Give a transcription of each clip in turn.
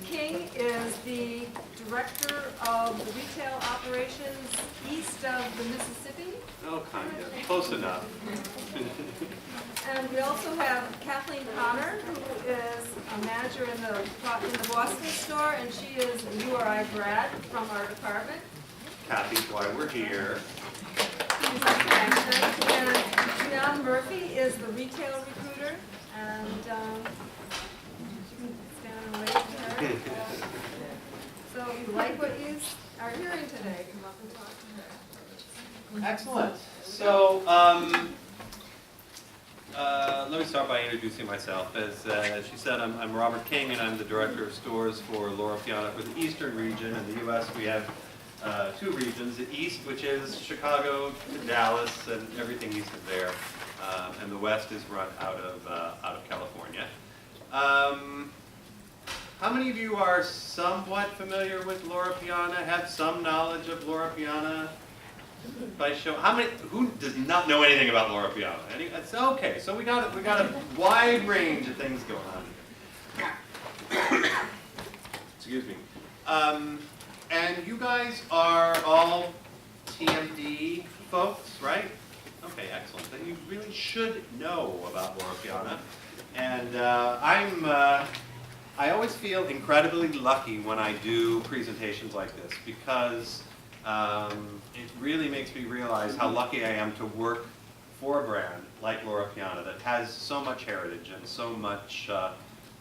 King is the Director of the Retail Operations east of the Mississippi. Oh, kind of. Close enough. And we also have Kathleen Connor, who is a manager in the Boston store, and she is a URI grad from our department. Kathy's why we're here. She's our connection. And John Murphy is the retail recruiter, and you can stand and wave to her. So if you like what you are hearing today, come up and talk to her. Excellent. So, let me start by introducing myself. As she said, I'm Robert King, and I'm the Director of Stores for Loro Piana for the Eastern region. In the U.S., we have two regions. The East, which is Chicago to Dallas and everything east of there, and the West is run out of California. How many of you are somewhat familiar with Loro Piana? Have some knowledge of Loro Piana? By show, who does not know anything about Loro Piana? It's okay. So we got a wide range of things going on. Excuse me. And you guys are all TMD folks, right? Okay, excellent. Then you really should know about Loro Piana. And I always feel incredibly lucky when I do presentations like this because it really makes me realize how lucky I am to work for a brand like Loro Piana that has so much heritage and so much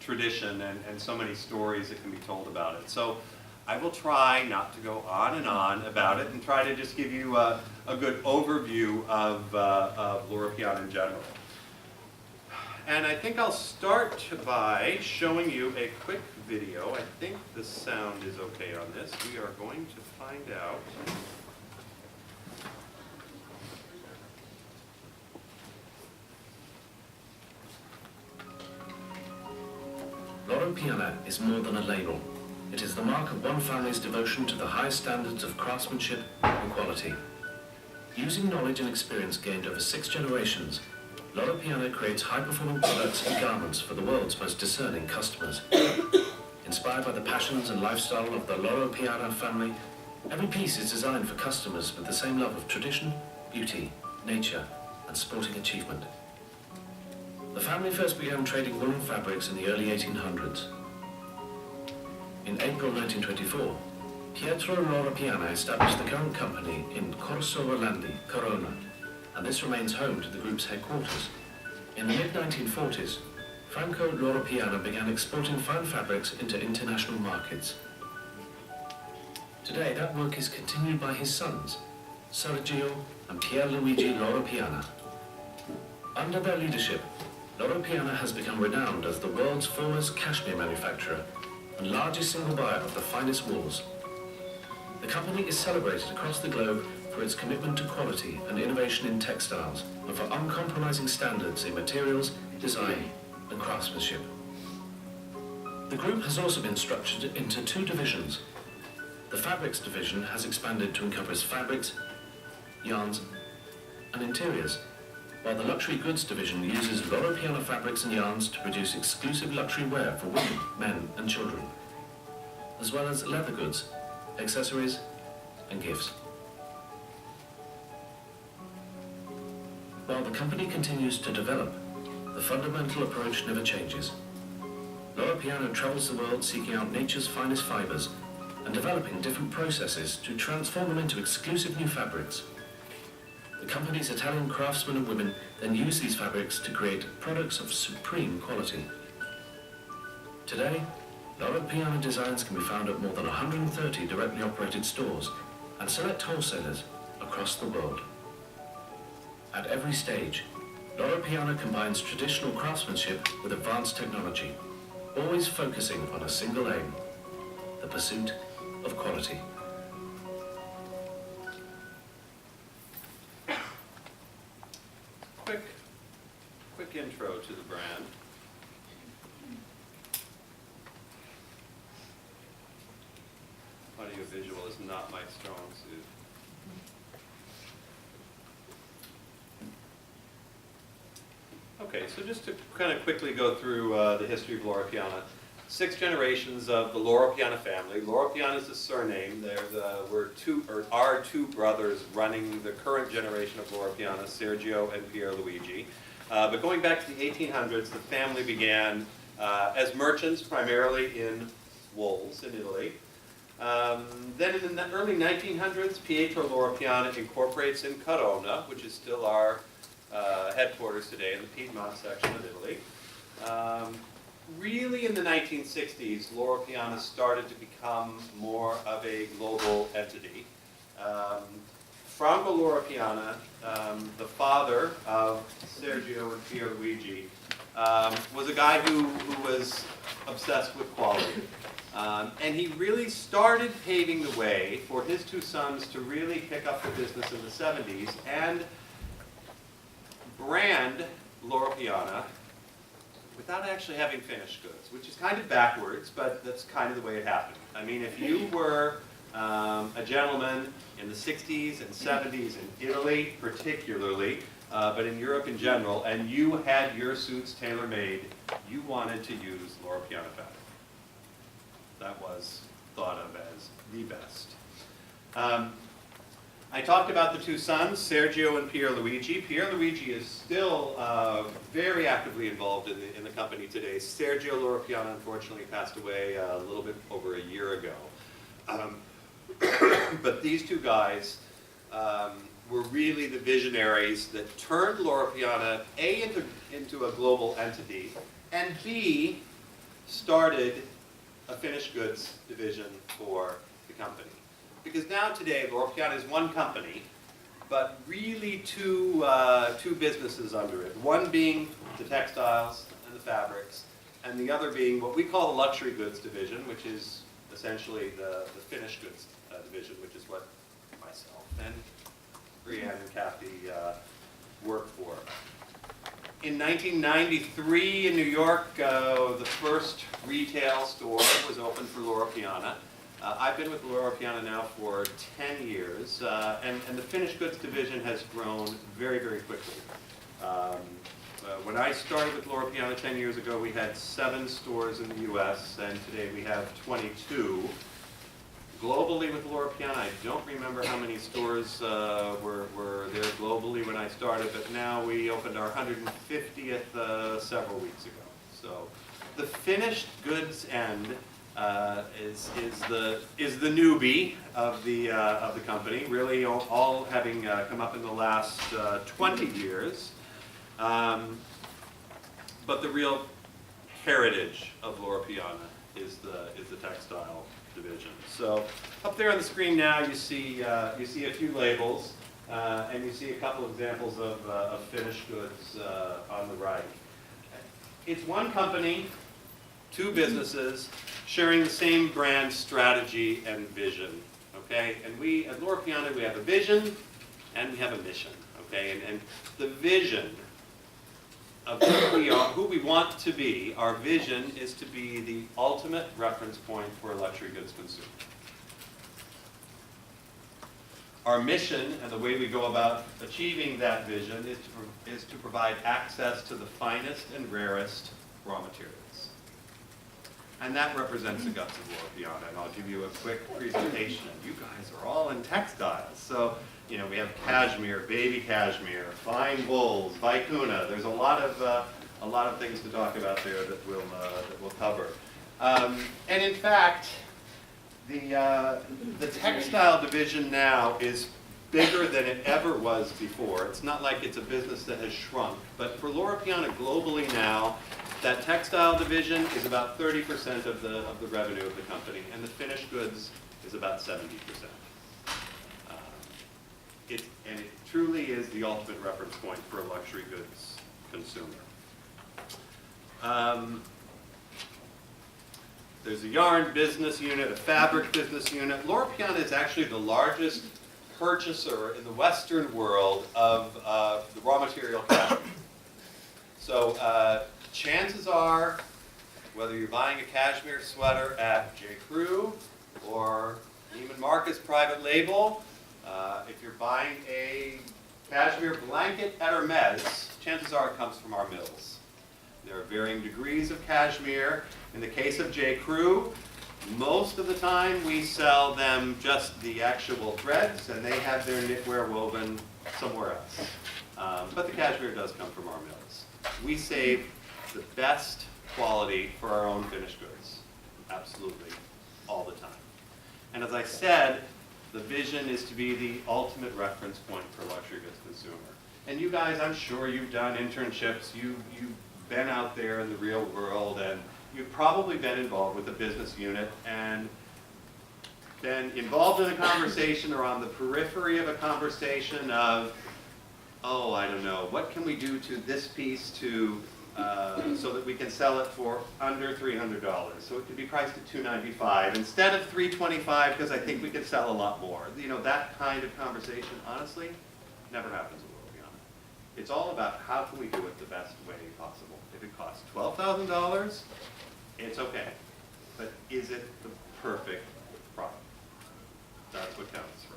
tradition and so many stories that can be told about it. So I will try not to go on and on about it and try to just give you a good overview of Loro Piana in general. And I think I'll start by showing you a quick video. I think the sound is okay on this. We are going to find out. Loro Piana is more than a label. It is the mark of one family's devotion to the highest standards of craftsmanship and quality. Using knowledge and experience gained over 6 generations, Loro Piana creates high-performing products and garments for the world's most discerning customers. Inspired by the passions and lifestyle of the Loro Piana family, every piece is designed for customers with the same love of tradition, beauty, nature, and sporting achievement. The family first began trading woolen fabrics in the early 1800s. In April 1924, Pietro Loro Piana established the current company in Corso Rolandi, Corona, and this remains home to the group's headquarters. In the mid-1940s, Franco Loro Piana began exporting fine fabrics into international markets. Today, that work is continued by his sons, Sergio and Pierluigi Loro Piana. Under their leadership, Loro Piana has become renowned as the world's foremost cashmere manufacturer and largest single buyer of the finest wools. The company is celebrated across the globe for its commitment to quality and innovation in textiles, and for uncompromising standards in materials, design, and craftsmanship. The group has also been structured into 2 divisions. The Fabrics division has expanded to encompass fabrics, yarns, and interiors, while the Luxury Goods division uses Loro Piana fabrics and yarns to produce exclusive luxury wear for women, men, and children, as well as leather goods, accessories, and gifts. While the company continues to develop, the fundamental approach never changes. Loro Piana travels the world seeking out nature's finest fibers and developing different processes to transform them into exclusive new fabrics. The company's Italian craftsmen and women then use these fabrics to create products of supreme quality. Today, Loro Piana designs can be found at more than 130 directly operated stores and select wholesalers across the world. At every stage, Loro Piana combines traditional craftsmanship with advanced technology, always focusing on a single aim, the pursuit of quality. Quick intro to the brand. Audiovisual is not my strong suit. Okay, so just to kind of quickly go through the history of Loro Piana. 6 generations of the Loro Piana family. Loro Piana is the surname. Are two brothers running the current generation of Loro Piana, Sergio and Pierluigi. But going back to the 1800s, the family began as merchants, primarily in wools in Italy. Then in the early 1900s, Pietro Loro Piana incorporates in Corona, which is still our headquarters today in the Piedmont section of Italy. Really in the 1960s, Loro Piana started to become more of a global entity. Franco Loro Piana, the father of Sergio and Pierluigi, was a guy who was obsessed with quality. And he really started paving the way for his 2 sons to really pick up the business in the 70s and brand Loro Piana without actually having finished goods, which is kind of backwards, but that's kind of the way it happened. I mean, if you were a gentleman in the 60s and 70s in Italy particularly, but in Europe in general, and you had your suits tailor-made, you wanted to use Loro Piana fabric. That was thought of as the best. I talked about the 2 sons, Sergio and Pierluigi. Pierluigi is still very actively involved in the company today. Sergio Loro Piana unfortunately passed away a little bit over a year ago. But these 2 guys were really the visionaries that turned Loro Piana, A, into a global entity, and B, started a finished goods division for the company. Because now today, Loro Piana is one company, but really two businesses under it. One being the textiles and the fabrics, and the other being what we call the luxury goods division, which is essentially the finished goods division, which is what myself and Brianne and Kathy work for. In 1993 in New York, the first retail store was opened for Loro Piana. I've been with Loro Piana now for 10 years, and the finished goods division has grown very, very quickly. When I started with Loro Piana 10 years ago, we had 7 stores in the US, and today we have 22. Globally with Loro Piana, I don't remember how many stores were there globally when I started, but now we opened our 150th several weeks ago. So the finished goods end is the newbie of the company, really all having come up in the last 20 years. But the real heritage of Loro Piana is the textile division. So up there on the screen now you see a few labels and you see a couple examples of finished goods on the right. It's one company, 2 businesses sharing the same brand strategy and vision. Okay, and we at Loro Piana we have a vision and we have a mission. Okay, and the vision of who we want to be, our vision is to be the ultimate reference point for a luxury goods consumer. Our mission and the way we go about achieving that vision is to provide access to the finest and rarest raw materials. And that represents the guts of Loro Piana, and I'll give you a quick presentation. You guys are all in textiles, so you know we have cashmere, baby cashmere, fine wools, vicuna. There's a lot of things to talk about there that we'll cover. And in fact, the textile division now is bigger than it ever was before. It's not like it's a business that has shrunk, but for Loro Piana globally now, that textile division is about 30% of the revenue of the company, and the finished goods is about 70%. And it truly is the ultimate reference point for a luxury goods consumer. There's a yarn business unit, a fabric business unit. Loro Piana is actually the largest purchaser in the Western world of the raw material cashmere. So chances are, whether you're buying a cashmere sweater at J. Crew or Neiman Marcus private label, if you're buying a cashmere blanket at Hermes, chances are it comes from our mills. There are varying degrees of cashmere. In the case of J. Crew, most of the time we sell them just the actual threads, and they have their knitwear woven somewhere else. But the cashmere does come from our mills. We save the best quality for our own finished goods, absolutely, all the time. And as I said, the vision is to be the ultimate reference point for luxury goods consumer. And you guys, I'm sure you've done internships, you've been out there in the real world, and you've probably been involved with a business unit and been involved in a conversation or on the periphery of a conversation of, oh, I don't know, what can we do to this piece to so that we can sell it for under $300. So it could be priced at $295 instead of $325 because I think we could sell a lot more. You know, that kind of conversation, honestly, never happens at Loro Piana. It's all about how can we do it the best way possible. If it costs $12,000, it's okay. But is it the perfect product? That's what counts for us.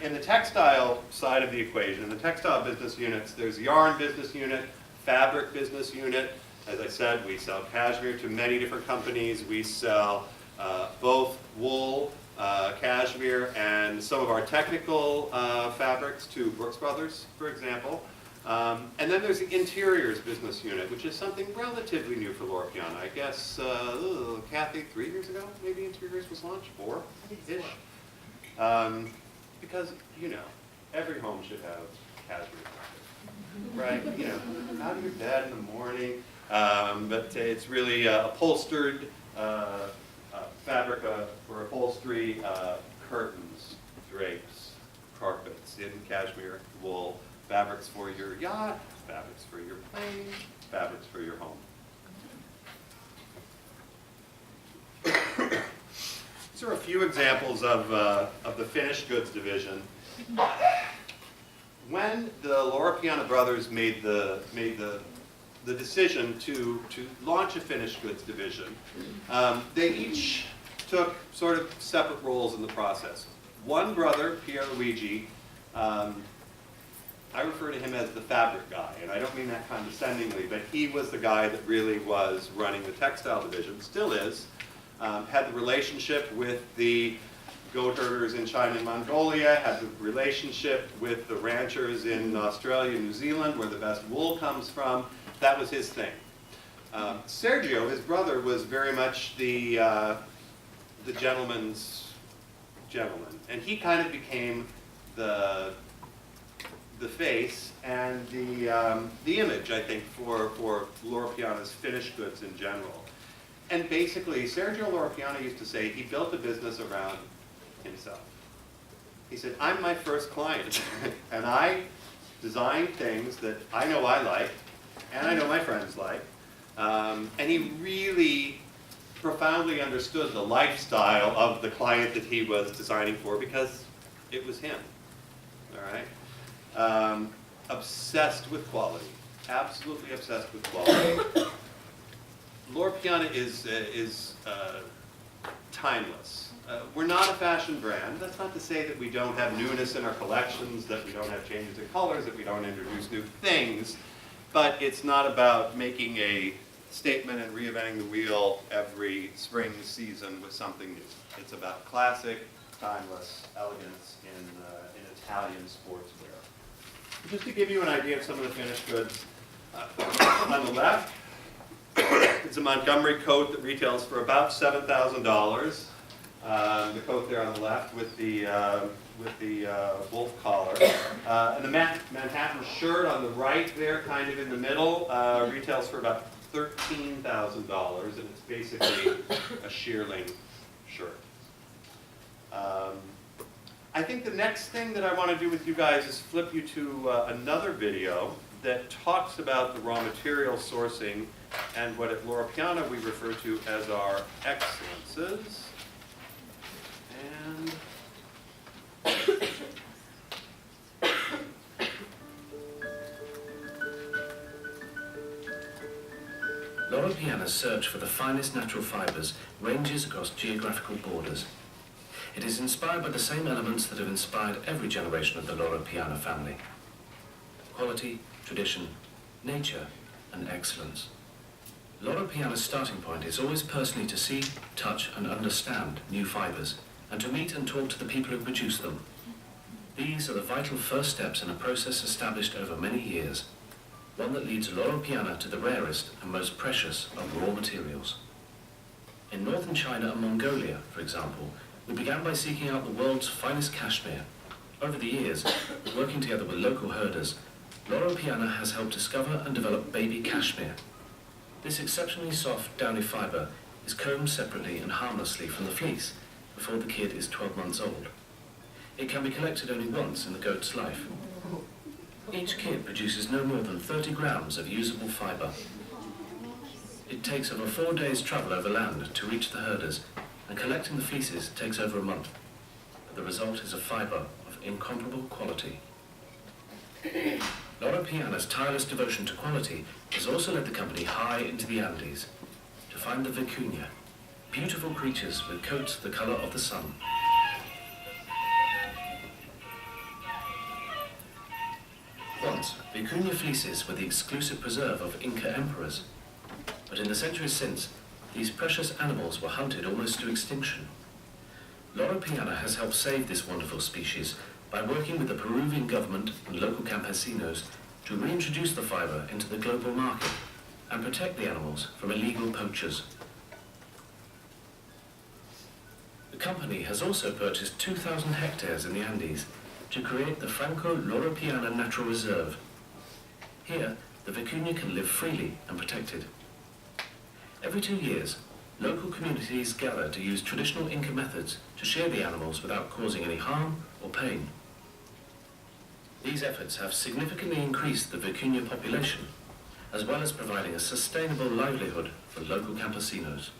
In the textile side of the equation, in the textile business units, there's yarn business unit, fabric business unit. As I said, we sell cashmere to many different companies. We sell both wool, cashmere, and some of our technical fabrics to Brooks Brothers, for example. And then there's the interiors business unit, which is something relatively new for Loro Piana. I guess, Kathy, 3 years ago, maybe interiors was launched, 4-ish. Because, you know, every home should have cashmere fabric, right? You know, out of your bed in the morning, but it's really upholstered fabric for upholstery, curtains, drapes, carpets in cashmere, wool, fabrics for your yacht, fabrics for your plane, fabrics for your home. These are a few examples of the finished goods division. When the Loro Piana brothers made the decision to launch a finished goods division, they each took sort of separate roles in the process. One brother, Pierluigi, I refer to him as the fabric guy, and I don't mean that condescendingly, but he was the guy that really was running the textile division, still is. Had the relationship with the goat herders in China and Mongolia, had the relationship with the ranchers in Australia and New Zealand, where the best wool comes from. That was his thing. Sergio, his brother, was very much the gentleman's gentleman, and he kind of became the face and the image, I think, for Loro Piana's finished goods in general. And basically, Sergio Loro Piana used to say he built a business around himself. He said, I'm my first client, and I design things that I know I like, and I know my friends like. And he really profoundly understood the lifestyle of the client that he was designing for because it was him, all right? Obsessed with quality, absolutely obsessed with quality. Loro Piana is timeless. We're not a fashion brand. That's not to say that we don't have newness in our collections, that we don't have changes in colors, that we don't introduce new things, but it's not about making a statement and reinventing the wheel every spring season with something new. It's about classic, timeless elegance in Italian sportswear. Just to give you an idea of some of the finished goods, on the left, it's a Montgomery coat that retails for about $7,000. The coat there on the left with the wolf collar. And the Manhattan shirt on the right there, kind of in the middle, retails for about $13,000, and it's basically a shearling shirt. I think the next thing that I want to do with you guys is flip you to another video that talks about the raw material sourcing and what at Loro Piana we refer to as our excellences. And Loro Piana's search for the finest natural fibers ranges across geographical borders. It is inspired by the same elements that have inspired every generation of the Loro Piana family: quality, tradition, nature, and excellence. Loro Piana's starting point is always personally to see, touch, and understand new fibres, and to meet and talk to the people who produce them. These are the vital first steps in a process established over many years, one that leads Loro Piana to the rarest and most precious of raw materials. In northern China and Mongolia, for example, we began by seeking out the world's finest cashmere. Over the years, working together with local herders, Loro Piana has helped discover and develop baby cashmere. This exceptionally soft, downy fibre is combed separately and harmlessly from the fleece before the kid is 12 months old. It can be collected only once in the goat's life. Each kid produces no more than 30 grams of usable fibre. It takes over 4 days' travel over land to reach the herders, and collecting the fleeces takes over a month. But the result is a fibre of incomparable quality. Loro Piana's tireless devotion to quality has also led the company high into the Andes to find the vicuña, beautiful creatures with coats the colour of the sun. Once, vicuña fleeces were the exclusive preserve of Inca emperors, but in the centuries since, these precious animals were hunted almost to extinction. Loro Piana has helped save this wonderful species by working with the Peruvian government and local campesinos to reintroduce the fibre into the global market and protect the animals from illegal poachers. The company has also purchased 2,000 hectares in the Andes to create the Franco Loro Piana Natural Reserve. Here, the vicuña can live freely and protected. Every 2 years, local communities gather to use traditional Inca methods to shear the animals without causing any harm or pain. These efforts have significantly increased the vicuña population, as well as providing a sustainable livelihood for local campesinos.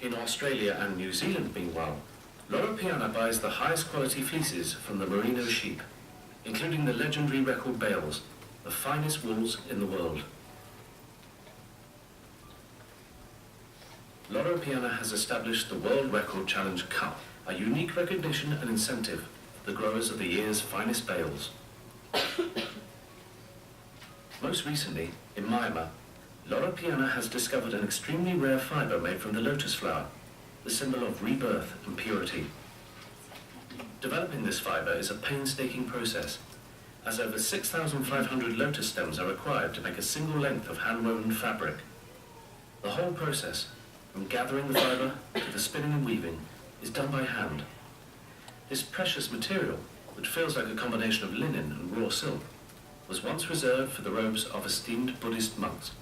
In Australia and New Zealand, meanwhile, Loro Piana buys the highest quality fleeces from the merino sheep, including the legendary record bales, the finest wools in the world. Loro Piana has established the World Record Challenge Cup, a unique recognition and incentive for the growers of the year's finest bales. Most recently, in Myanmar, Loro Piana has discovered an extremely rare fibre made from the lotus flower, the symbol of rebirth and purity. Developing this fibre is a painstaking process, as over 6,500 lotus stems are required to make a single length of hand-woven fabric. The whole process, from gathering the fibre to the spinning and weaving, is done by hand. This precious material, which feels like a combination of linen and raw silk, was once reserved for the robes of esteemed Buddhist monks.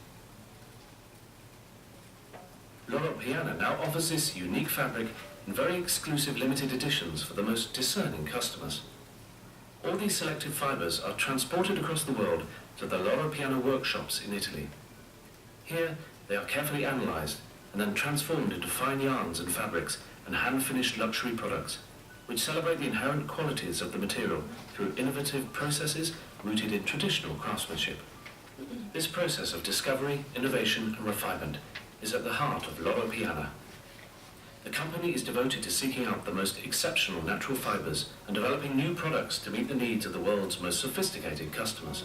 Loro Piana now offers this unique fabric in very exclusive limited editions for the most discerning customers. All these selected fibres are transported across the world to the Loro Piana workshops in Italy. Here, they are carefully analysed and then transformed into fine yarns and fabrics and hand-finished luxury products, which celebrate the inherent qualities of the material through innovative processes rooted in traditional craftsmanship. This process of discovery, innovation and refinement is at the heart of Loro Piana. The company is devoted to seeking out the most exceptional natural fibres and developing new products to meet the needs of the world's most sophisticated customers.